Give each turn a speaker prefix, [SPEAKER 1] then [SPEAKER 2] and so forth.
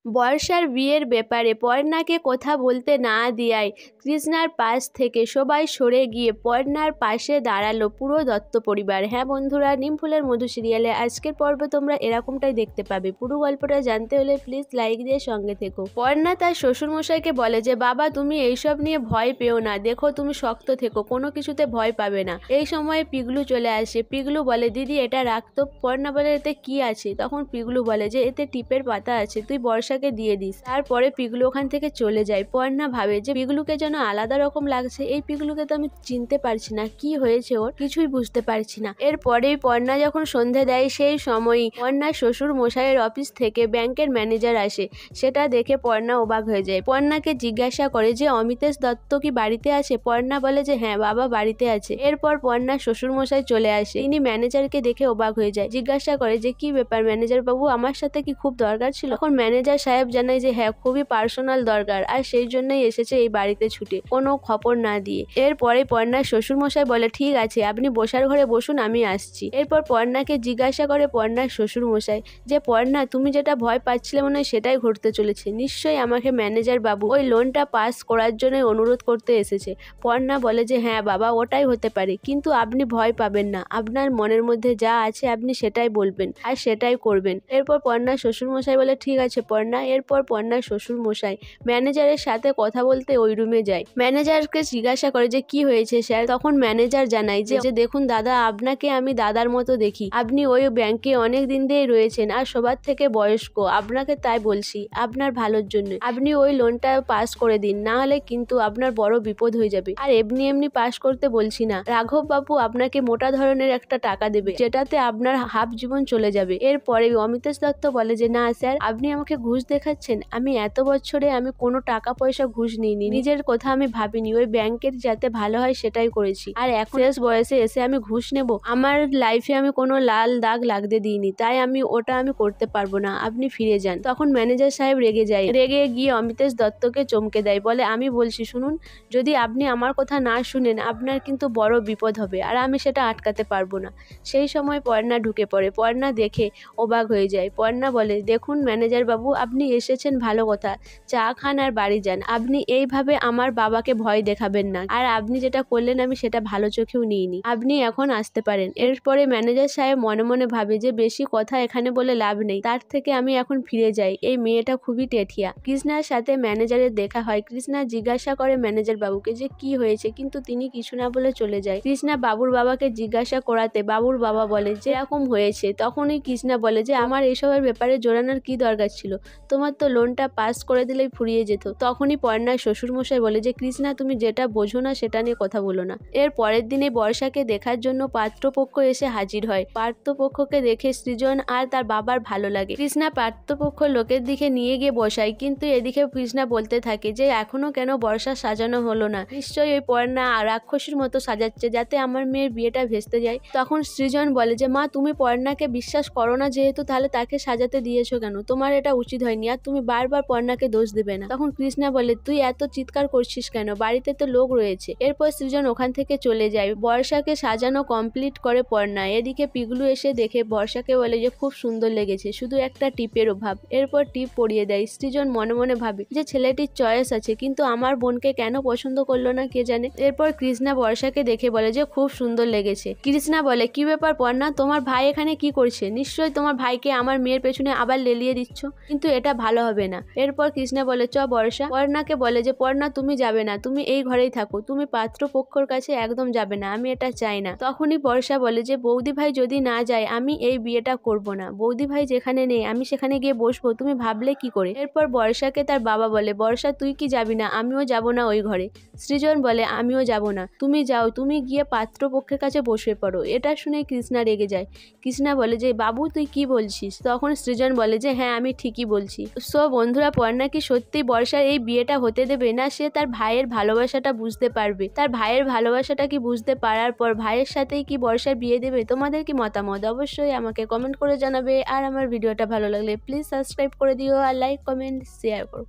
[SPEAKER 1] বর্ষার বিয়ের ব্যাপারে পর্ণাকে কথা বলতে না দেওয়ায় কৃষ্ণার পাশ থেকে সবাই সরে গিয়ে পর্ণার পাশে দাঁড়ালো পুরো দত্ত পরিবার। হ্যাঁ বন্ধুরা, নিমফুলের মধু সিরিয়ালে আজকের পর্বে তোমরা এরকমটাই দেখতে পাবে। পুরো গল্পটা জানতে হলে প্লিজ লাইক দিয়ে সঙ্গে থেকো। পর্ণা তার শ্বশুরমশাইকে বলে যে বাবা তুমি এইসব নিয়ে ভয় পেও না, দেখো তুমি শক্ত থেকো, কোনো কিছুতে ভয় পাবে না। এই সময় পিগলু চলে আসে। পিগলু বলে দিদি এটা রাখতো। পর্ণা বলে এতে কি আছে? তখন পিগলু বলে যে এতে টিপের পাতা আছে, তুই বর্ষাকে দিয়ে দিস। তারপরে পিগলু ওখান থেকে চলে যায়। পর্ণা ভাবে যে পিগলুকে যেন আলাদা রকম লাগছে, এই পিগলুকে তো আমি চিনতে পারছি না, কি হয়েছে ওর কিছুই বুঝতে পারছি না। এরপরেই পর্ণা যখন সন্ধে দেয় সেই সময়ই পর্ণার শ্বশুর মশাইয়ের অফিস থেকে ব্যাংকের ম্যানেজার আসে। সেটা দেখে পর্ণা অবাক হয়ে যায়। পর্ণাকে জিজ্ঞাসা করে যে অমিতেশ দত্ত কি বাড়িতে আছে? পর্ণা বলে যে হ্যাঁ বাবা বাড়িতে আছে। এরপর পর্ণার শ্বশুর মশাই চলে আসে। তিনি ম্যানেজারকে দেখে অবাক হয়ে যায়। জিজ্ঞাসা করে যে কি ব্যাপার ম্যানেজার বাবু, আমার সাথে কি খুব দরকার ছিল? তখন ম্যানেজার সাহেব জানায় যে হ্যাঁ খুবই পার্সোনাল দরকার, আর সেই জন্যই এসেছে এই বাড়িতে ছুটে, কোনো খবর না দিয়ে। এরপরে পর্ণার শ্বশুর মশাই বলে ঠিক আছে আপনি বসার ঘরে বসুন, আমি আসছি। এরপর পর্ণাকে জিজ্ঞাসা করে পর্ণার শ্বশুর মশাই যে পর্ণা তুমি যেটা ভয় পাচ্ছিলে মনে হয় সেটাই ঘটতে চলেছে, নিশ্চয়ই আমাকে ম্যানেজার বাবু ওই লোনটা পাস করার জন্য অনুরোধ করতে এসেছে। পর্ণা বলে যে হ্যাঁ বাবা ওটাই হতে পারে, কিন্তু আপনি ভয় পাবেন না, আপনার মনের মধ্যে যা আছে আপনি সেটাই বলবেন আর সেটাই করবেন। এরপর পর্ণার শ্বশুর মশাই বলে ঠিক আছে পর্ণা। এরপর পর্ণার শ্বশুর মশাই ম্যানেজারের সাথে কথা বলতে ওই রুমে যায়। ম্যানেজারকে জিজ্ঞাসা করে যে কি হয়েছে স্যার? তখন ম্যানেজার জানায় যে দেখুন দাদা, আপনাকে আমি দাদার মতো দেখি, আপনি ওই ব্যাংকে অনেক দিন দিয়ে রয়েছেন আর সবার থেকে বয়স্ক, আপনাকে তাই বলছি আপনার ভালোর জন্য আপনি ওই লোনটা পাস করে দিন, না হলে কিন্তু আপনার বড় বিপদ হয়ে যাবে। আর এমনি এমনি পাস করতে বলছি না, রাঘব বাবু আপনাকে মোটা ধরনের একটা টাকা দেবে, যেটাতে আপনার হাফ জীবন চলে যাবে। এরপরে অমিতেশ দত্ত বলে যে না স্যার আপনি আমাকে ঘুষ দেখাচ্ছেন, আমি এত বছরে আমি কোনো টাকা পয়সা ঘুষ নিইনি, নিজের কথা আমি ভাবিনি, ওই ব্যাংকের যাতে ভালো হয় সেটাই করেছি, আর এখন শেষ বয়সে এসে আমি ঘুষ নেব? আমার লাইফে আমি কোনো লাল দাগ লাগতে দিইনি, তাই আমি ওটা আমি করতে পারবো না, আপনি ফিরে যান। তখন ম্যানেজার সাহেব রেগে যায়, রেগে গিয়ে অমিতেশ দত্তকে চমকে দেয়, বলে আমি বলছি শুনুন, যদি আপনি আমার কথা না শুনেন আপনার কিন্তু বড় বিপদ হবে, আর আমি সেটা আটকাতে পারবো না। সেই সময় পর্ণা ঢুকে পড়ে। পর্ণা দেখে অবাক হয়ে যায়। পর্ণা বলে দেখুন ম্যানেজার বাবু, আপনি এসেছেন ভালো কথা, চা খান আর বাড়ি যান, আপনি এইভাবে আমার বাবাকে ভয় দেখাবেন না, আর আপনি যেটা করলেন আমি সেটা ভালো চোখেও নিইনি, আপনি এখন আসতে পারেন। এরপরে ম্যানেজার সাহেব মনে মনে ভাবে যে বেশি কথা এখানে বলে লাভ নেই, তার থেকে আমি এখন ফিরে যাই, এই মেয়েটা খুবই টেঠিয়া। কৃষ্ণার সাথে ম্যানেজারের দেখা হয়। কৃষ্ণা জিজ্ঞাসা করে ম্যানেজার বাবুকে যে কি হয়েছে, কিন্তু তিনি কিছু না বলে চলে যায়। কৃষ্ণা বাবুর বাবাকে জিজ্ঞাসা করাতে বাবুর বাবা বলে যে এরকম হয়েছে। তখনই কৃষ্ণা বলে যে আমার এসবের ব্যাপারে জড়ানোর কি দরকার ছিল, তোমার তো লোনটা পাস করে দিলেই ফুরিয়ে যেত। তখনই পর্ণার শ্বশুরমশাই বলে যে কৃষ্ণা তুমি যেটা বোঝো না সেটা নিয়ে কথা বলো না। এর পরের দিনে বর্ষাকে দেখার জন্য পাত্রপক্ষ এসে হাজির হয়। পাত্রপক্ষকে দেখে সৃজন আর তার বাবার ভালো লাগে। কৃষ্ণা পাত্রপক্ষ লোকের দিকে নিয়ে গিয়ে বসায়, কিন্তু এদিকে কৃষ্ণা বলতে থাকে যে এখনো কেন বর্ষা সাজানো হলো না, নিশ্চয়ই ওই পর্ণা রাক্ষসীর মতো সাজাচ্ছে যাতে আমার মেয়ের বিয়েটা ভেস্তে যায়। তখন সৃজন বলে যে মা তুমি পর্ণাকে বিশ্বাস করো না যেহেতু, তাহলে তাকে সাজাতে দিয়েছো কেন? তোমার এটা উচিত হয়নি, আর তুমি বারবার পর্ণাকে দোষ দেবে না। তখন কৃষ্ণা বলে তুই এত চিৎকার করছিস কেন, বাড়িতে তো লোক রয়েছে। এরপর সৃজন ওখান থেকে চলে যায়। বর্ষাকে সাজানো কমপ্লিট করে পর্ণা। এদিকে পিগলু এসে দেখে বর্ষাকে বলে যে খুব সুন্দর লেগেছে, শুধু একটা টিপের অভাব। এরপর টিপ পরিয়ে দেয়। সৃজন মনে মনে ভাবে যে ছেলেটির চয়েস আছে, কিন্তু আমার বোনকে কেন পছন্দ করলো না কে জানে। এরপর কৃষ্ণা বর্ষাকে দেখে বলে যে খুব সুন্দর লেগেছে। কৃষ্ণা বলে কি ব্যাপার পর্ণা, তোমার ভাই এখানে কি করছে? নিশ্চয়ই তোমার ভাইকে আমার মেয়ের পেছনে আবার লেলিয়ে দিচ্ছ, কিন্তু এটা ভালো হবে না। এরপর কৃষ্ণা বলে চ বর্ষা। পর্ণাকে বলে যে পর্ণা তুমি যাবে না, তুমি এই ঘরেই থাকো, তুমি পাত্রপক্ষর কাছে একদম যাবে না, আমি এটা চাই না। তখনই বর্ষা বলে যে বৌদি ভাই যদি না যায় আমি এই বিয়েটা করব না, বৌদি ভাই যেখানে নেই আমি সেখানে গিয়ে বসবো, তুমি ভাবলে কি করে? এরপর বর্ষাকে তার বাবা বলে বর্ষা তুই কি যাবি না? আমিও যাব না ওই ঘরে। সৃজন বলে আমিও যাব না, তুমি যাও, তুমি গিয়ে পাত্রপক্ষের কাছে বসে পড়ো। এটা শুনে কৃষ্ণা রেগে যায়। কৃষ্ণা বলে যে বাবু তুই কি বলছিস? তখন সৃজন বলে যে হ্যাঁ আমি ঠিকই বলছি। সো বন্ধুরা, পর্ণা কি সত্যি বর্ষার এই বিয়েটা হতে দেবে, না সে তার ভাইয়ের ভালোবাসাটা বুঝতে পারবে? তার ভাইয়ের ভালোবাসাটা কি বুঝতে পারার পর ভাইয়ের সাথেই কি বর্ষার বিয়ে দেবে? তোমাদের কি মতামত অবশ্যই আমাকে কমেন্ট করে জানাবে। আর আমার ভিডিওটা ভালো লাগলে প্লিজ সাবস্ক্রাইব করে দিও, আর লাইক কমেন্ট শেয়ার করো।